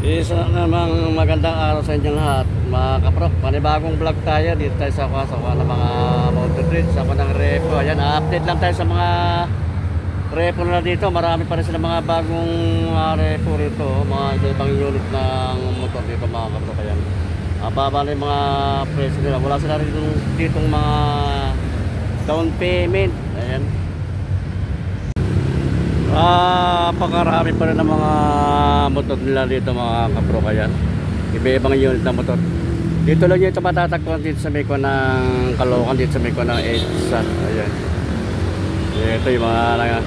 Isa namang magandang araw sa inyo lahat mga kaprok. Panibagong vlog tayo dito tayo sa kwa ng mga mountain bridge. Ako ng repo. Ayan, update lang tayo sa mga repo na dito. Marami pa rin sila mga bagong repo rito. Mga ibang unit ng motor dito mga kaprok. Ayan, baba na yung mga presyo nila. Wala sila rin ditong mga down payment. Ayan, pakarami pa rin ng mga motor nila dito mga kapro. Kaya iba-ibang unit na motor dito lang yung ito matatagpuan dito sa Mekwa ng Caloocan, dito sa Mekwa ng EDSA. Ayan, ito yung mga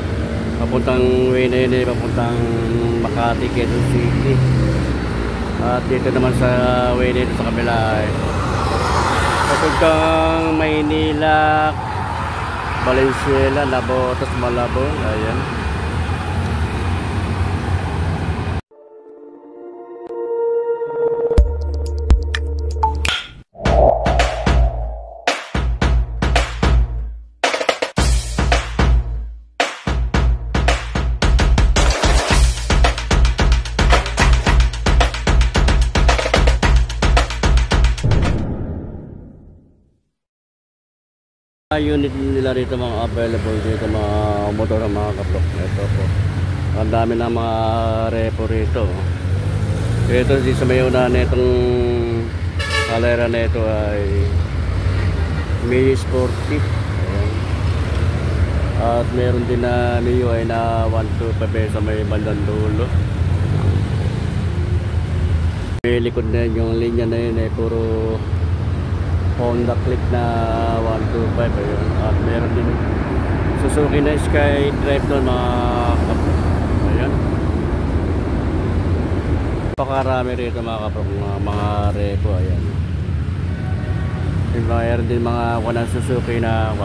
papuntang Wayne, papuntang Makati, Quezon City. At dito naman sa Wayne, sa kabila ay papuntang Maynila, Valenzuela, Nabotas, Malabon. Ayan, unit nila rito mga available dito mga motor ng mga kaprok. Ito po, ang dami ng mga repo rito. Ito sa may una na itong kalera na ito ay Mio Sporty. Ayan. At meron din na Mio ay na 125 sa may bandang dulo. May likod na yung linya na yun ay puro Honda Click na 125. Ayun. At meron din Suzuki na Sky Drive doon mga kapro. Ayan, pakarami rito mga kapro, mga repo. Ayan, meron din mga Suzuki na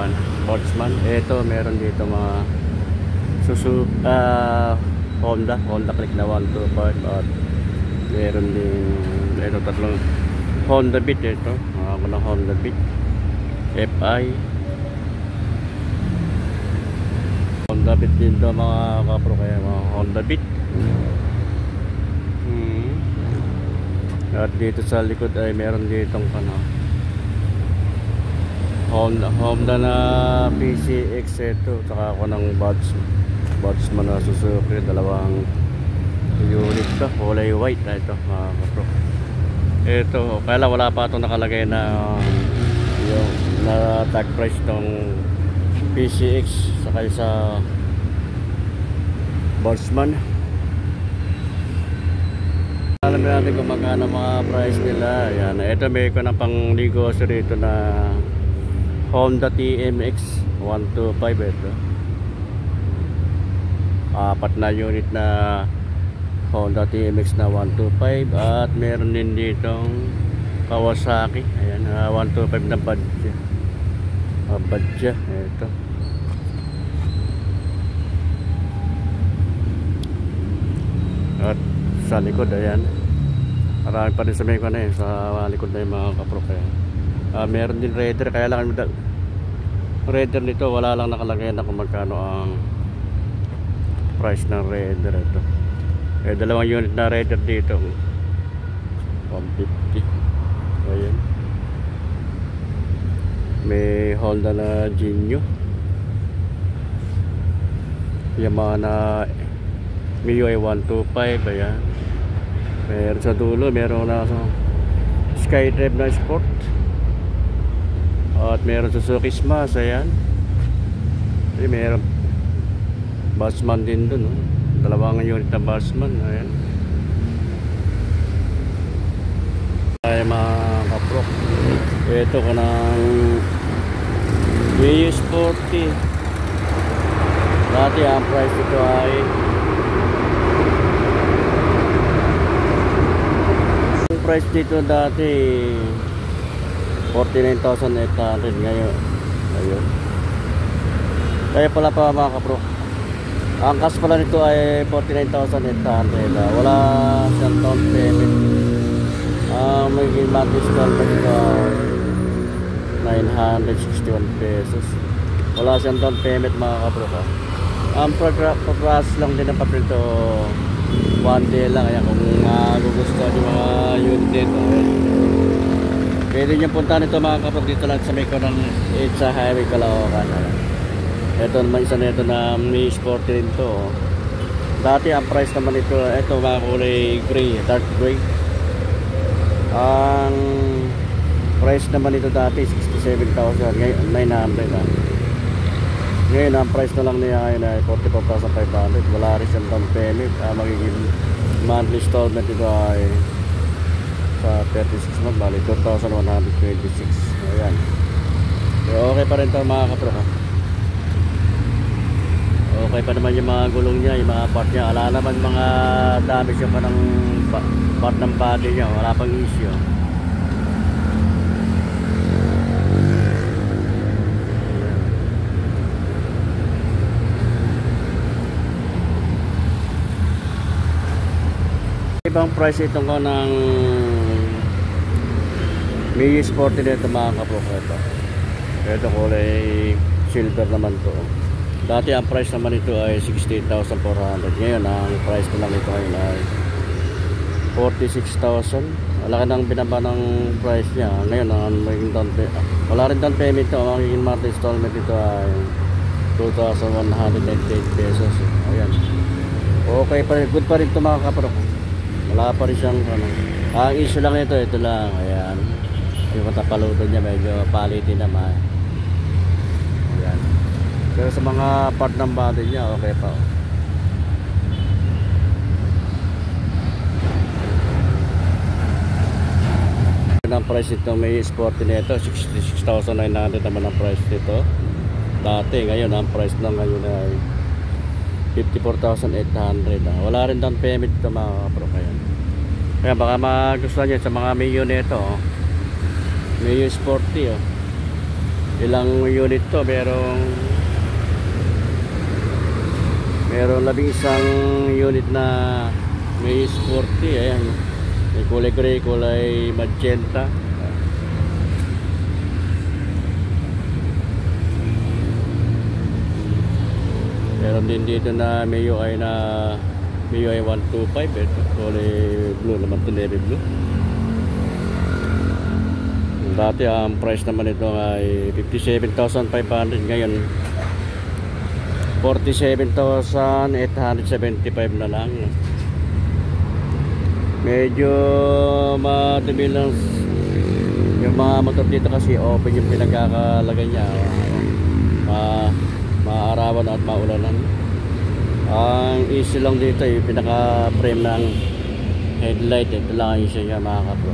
Sportsman. Ito meron dito mga Suzuki Honda Click na 125. At meron din ito tatlong Honda Beat. Ito mga Honda Beat FI, Honda Beat din ito mga kapro. Kaya mga Honda Beat. At dito sa likod ay meron ditong Honda na PCX ito. Saka ako ng Botsman na Suzuki, dalawang unit to, kulay white na ito mga kapro. Ito, kaya wala pa ito nakalagay na yung na tag price ng PCX saka sa Botsman. Alam natin kung magkano mga price nila. Ayan, ito may ko na pang negosyo rito na Honda TMX 125. Ito, apat na unit na Honda TMX na 125. At meron din ditong Kawasaki. Ayan, 125 na Badja. Ito, at sa likod ayan, marami pa rin sa may sa likod na yung mga kapro. Kaya meron din Raider. Kaya lang Raider nito wala lang nakalagay na kung magkano ang price ng Raider. Ito, dalawang unit na Raider dito, 150. Ayan, may Honda na Genio, Yamaha na Mio ay 125. Ayan, meron sa dulo, meron na Skydrive na Sport. At meron Suzuki Smash. Ayan, meron Botsman din dun, dalawang unit na Botsman. Ayan, ay mga kapro, ito ko ng Mio Sporty. Dati ang price ito ay price dito dati 49,800 ngayon. Ayun, kaya pala pa mga kapro, ang cash pala nito ay 49,800. Wala siyang down payment. May monthly installment nito 961 pesos. Wala siyang down payment mga kapro. Ang progress lang din ng papel to One day lang. Kaya kung gugustuhan yung mga unit dito, pwede nyo puntahan ito mga kaprok dito lang sa may ng sa highway Caloocan. Ito naman isa na ito na may sporty rin to. Dati ang price naman ito mga kulay gray, dark gray. Ang price naman ito dati 67,000, ngayon 900. Ngayon ang price na lang niya ngayon ay 44,500. Wala rin siyang down payment. Magiging monthly installment ito ay sa 36 month, bali 2,126. Ayan. So, okay pa rin ito mga kaprok. Okay pa naman yung mga gulong niya, yung mga part niya. Wala naman mga damage yung parang part ng body niya. Wala pang issue. Ibang price itong ko ng Mio Sporty nito mga kaprok. Ito kulay silver naman to. Dati ang price naman ito ay 68,400. Ngayon ang price na lang ito ay 46,000. Wala ka nang binaba ng price niya. Ngayon ang magiging down payment, wala rin down payment ito. Ang magiging monthly installment ito ay 2,198 pesos. Ayan. Okay pa rin. Good pa rin ito mga kaprok. Wala pa rin siyang ang issue lang ito lang. Ayan. Yung katapalutan niya medyo palitin naman. Ayan. Pero sa mga part ng body niya okay pa. Ang price nito may sporty nito 66,900 naman ang price nito. Dati ngayon ang price lang ngayon ay 54,800. Wala rin down payment ito mga kapro. Kaya baka magustuhan nyo sa mga Mio nito. Mio Sporty. Ilang unit to, merong 11 unit na Mio Sporty. Ayan. May kulay gray, kulay magenta. Meron din dito na Mio ay 125. Ito kulay blue naman ito, navy blue. Dati ang price naman ito ay 57,500. Ngayon 47,875 na lang. Medyo madumi lang yung mga motor dito kasi open yung pinagkakalagay niya. Maarawan at maulanan. Ang issue lang dito yung pinaka frame ng headlight. Ito lang ang issue niya mga kapro.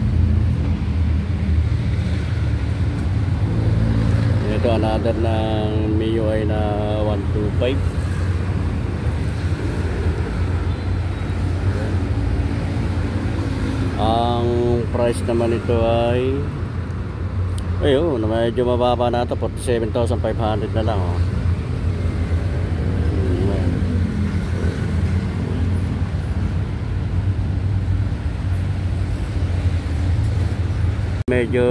Ito another ng Mio ay na 125. Ang price naman ito ay ayun, medyo mababa na ito, 47,500 na lang. Medyo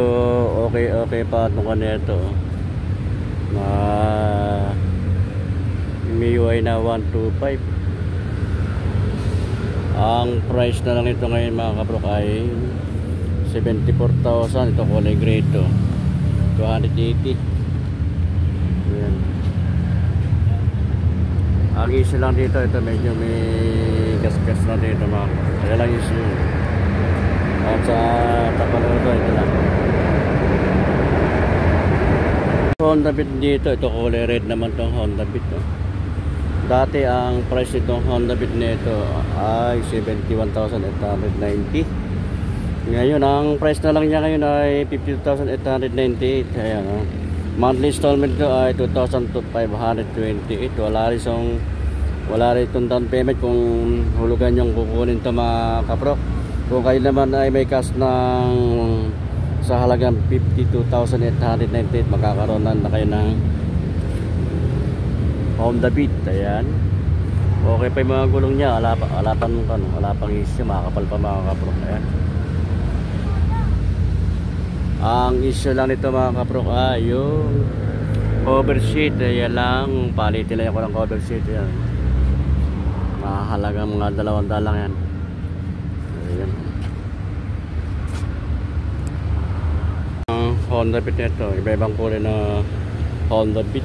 okay pa itong kanito. MIUI na 125. Ang price na lang ito ngayon mga kabrok ay 74,000. Ito kulay gray ito, 280. Ayan. Ang isa lang dito, ito medyo may gas-gas na dito mga kabrok. Kaya lang issue. At sa Tapalodo ito lang. Honda Beat dito, ito kulay red naman itong Honda Beat. Dati ang price itong Honda Beat nito ay 71,890. Ngayon ang price na lang niya ngayon ay 50,898. Ayan, monthly installment ito ay 2,528. Wala rin itong down payment kung hulugan yung kukunin ito mga kaprok. Kung kayo naman ay may cash ng sa halagang 52,898, makakaroon na kayo ng Honda Beat. Ayan. Okay pa yung mga gulong niya. Wala pang issue. Makakapal pa mga kaprok. Ayan. Ang issue lang nito mga kaprok ay yung cover sheet. Ayan lang. Palitin lang ako ng cover sheet. Ayan. halagang mga 200 lang yan. Ayan. Ang Honda Beat nito, iba-ibang kulay na Honda Beat.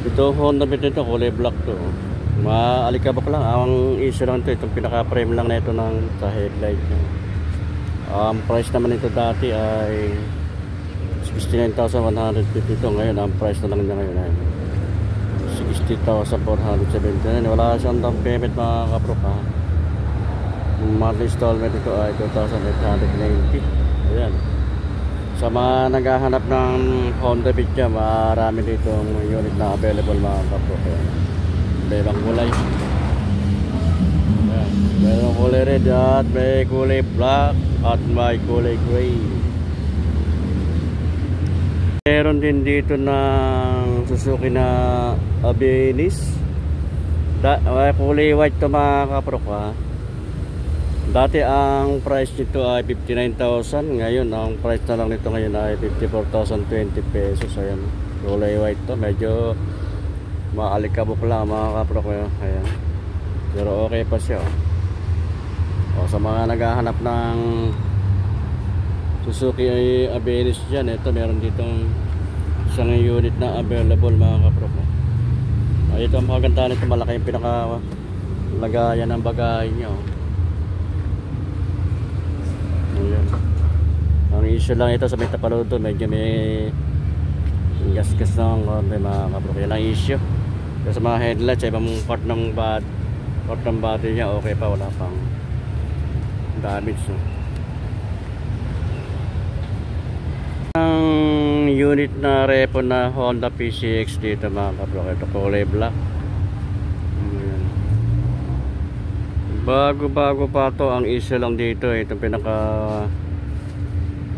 Ito Honda Beat nito, kulay black to. Maalikabok lang. Ang issue lang ito, itong pinaka-frame lang na ito ng sa headlight. Ang price naman ito dati ay 69,152. Ngayon ang price na lang niya ngayon ay 60,479. Wala siyang down payment mga kaprok ha. Monthly installment ito ay 2,890. Ayan. Sa mga naghahanap ng Honda Beat niya, marami dito unit na available mga kaprok. Ibang kulay. Ayan. Mayroong kulay red at may kulay black at may kulay gray. Meron din dito ng Suzuki na Abenis. Kulay white to mga kaprok ha. Dati ang price nito ay 59,000. Ngayon ang price na lang nito ngayon ay 54,020 pesos. Ayan. Kulay white to. Medyo maalikabok lang mga kaprok. Ayan. Pero okay pa siya. O, sa mga naghahanap ng Suzuki Abenis dyan, ito meron ditong isang unit na available mga kaprok. Ito ang maganda nito, malaki yung pinaka lagayan ng bagahe nyo. Ayan. Ang issue lang ito sa may tapaludo, medyo may gas-gas ng konti mga kaprok. Yan ang issue. Pero sa mga headlights, ibang part ng battery niya okay pa, wala pang damage. Ang unit na repo na Honda PCX dito mga kaprok, ito kulay black. Ayan. Bago pa to. Ang issue lang dito itong pinaka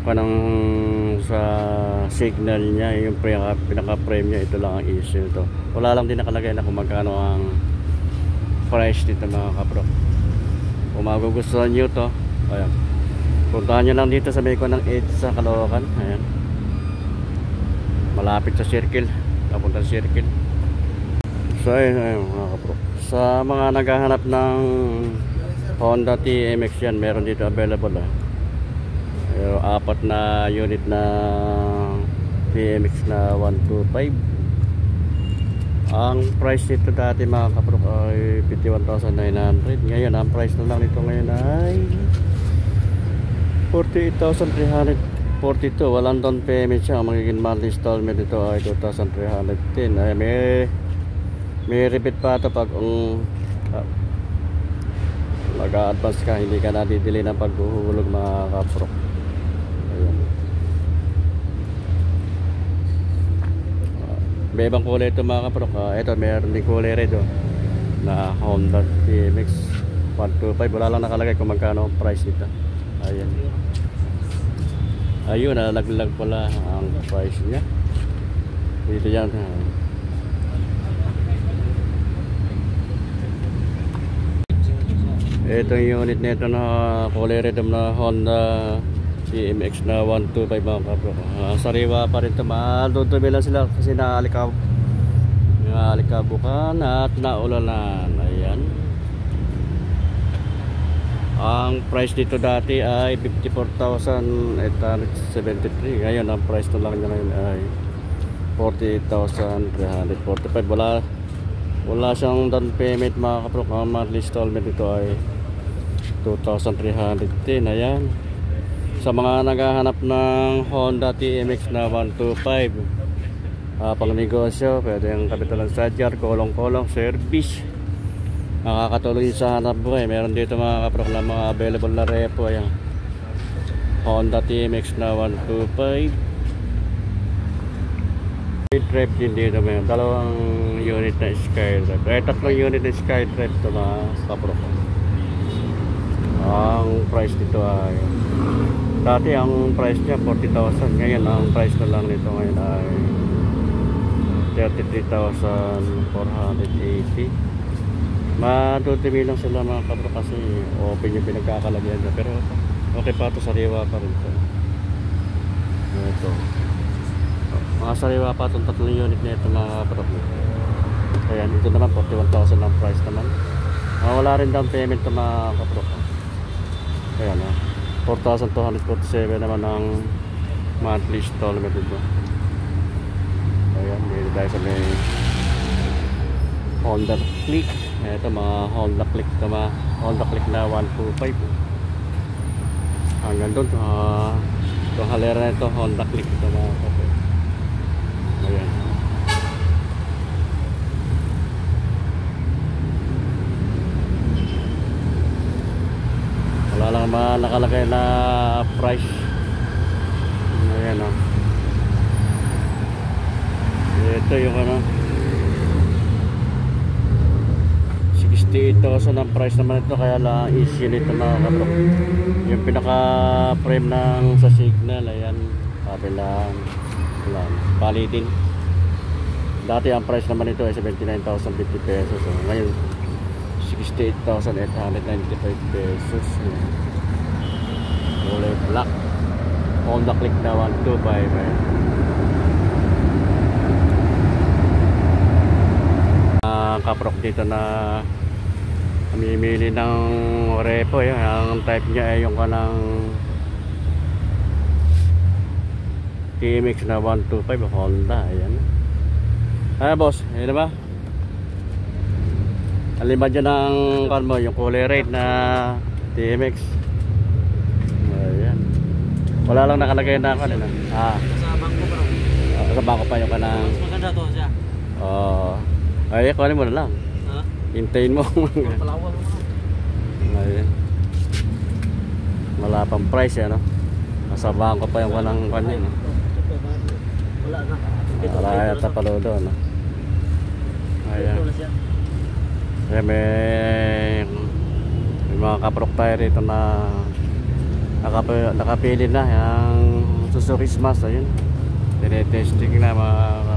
kanang sa signal niya, yung pinaka frame niya, ito lang ang issue nito. Wala lang din nakalagay na kung magkano ang price dito mga kaprok. Kung magugustuhan nyo to, ayan, puntahan nyo lang dito sa may ko ng 8 sa Caloocan. Ayan, malapit sa circle, papunta sa circle. So ayun mga kaprok, sa mga naghahanap ng Honda TMX yan, meron dito available Yung 4 na unit na TMX na 125. Ang price nito dati mga kaprok ay 51,900. Ngayon ang price na lang nito ngayon ay 48,342. Walang down payment siya. Ang magiging monthly installment nito ay 2,310. Ay, may rebate pa ito pag mag-a-advance ka, hindi ka nadidili ng paghuhulog mga kaprok. Ayan. May ibang kulay ito mga kaprok. Ito meron din kulay red na Honda TMX 125. Wala lang nakalagay kung magkano ang price nito. Ayan. Ayun, nalaglag pala ang price niya. Dito yan. Ito yung unit nito na kulay red na Honda TMX na 125 mga kaprok. Sariwa pa rin ito. Madudumi lang sila kasi naalikabukan at naulanan. Ayan. Ang price dito dati ay 54,873. Ngayon ang price na lang niya ngayon ay 48,345. Wala siyang down payment mga kaprok. Ang monthly installment dito ay 2,310. Ayan. Sa mga naghahanap ng Honda TMX na 125, pang negosyo, pwede yung kapitalan sadjar, kolong-kolong, service, makakatuloy sa hanap buhay. Meron dito mga kaprok na mga available na repo. Ayan. Honda TMX na 125. Drive din dito, may dalawang unit na SkyDrive. Tatlong unit na SkyDrive ito mga kaprok. Ang price dito ay dati ang price niya 40,000. Ngayon ang price na lang nito ngayon ay 33,480. Madudumi lang sila mga kaprok kasi open yung pinagkakalagyan niya. Pero okay pa ito, sariwa pa rin ito. Ito mga sariwa pa itong tatlong unit na ito mga kaprok. Ayan, ito naman 41,000 ang price naman. Wala rin down payment ito mga kaprok. Ayan, 4,247 naman ang monthly installment dito. Ayan, dito tayo sa may Honda Click. Ito mga Honda Click ito, mga Honda Click na 125. Hanggang doon itong halera na ito, Honda Click ito mga kaprok. Ayan. Wala lang nakalagay na price. Ayan o. Ito yung 68,000 ang price naman ito, kaya lang easy nito mga kaprok. Yung pinaka frame ng sa signal, ayan, sabi lang palitin. Dati ang price naman ito ay 79,050 pesos. So, ngayon 68,895 pesos. Kulay black, Honda Click na 125. Kaprok dito na namimili ng repo. Ang type niya ay yung kanang TMX na 125 Honda. Ayan. Boss, ayan na ba? Alima dyan ang mo, yung kulay red na TMX. Ayan. Wala lang nakalagay na kanina. Sa bangko bro. Sa bangko pa yung kanang. Mas maganda to siya. Ay, kunin mo na lang. Ha? Hintayin mo. Palawal mo. Ayan. Wala pang price yan, no? Nasa bangko pa yung kanang kanina. Wala na. Wala yata palo doon, no? Ayan. Kaya may mga kaprok tayo rito na nakapili na yung Suzuki Smash. Ayun, tinetesting na mga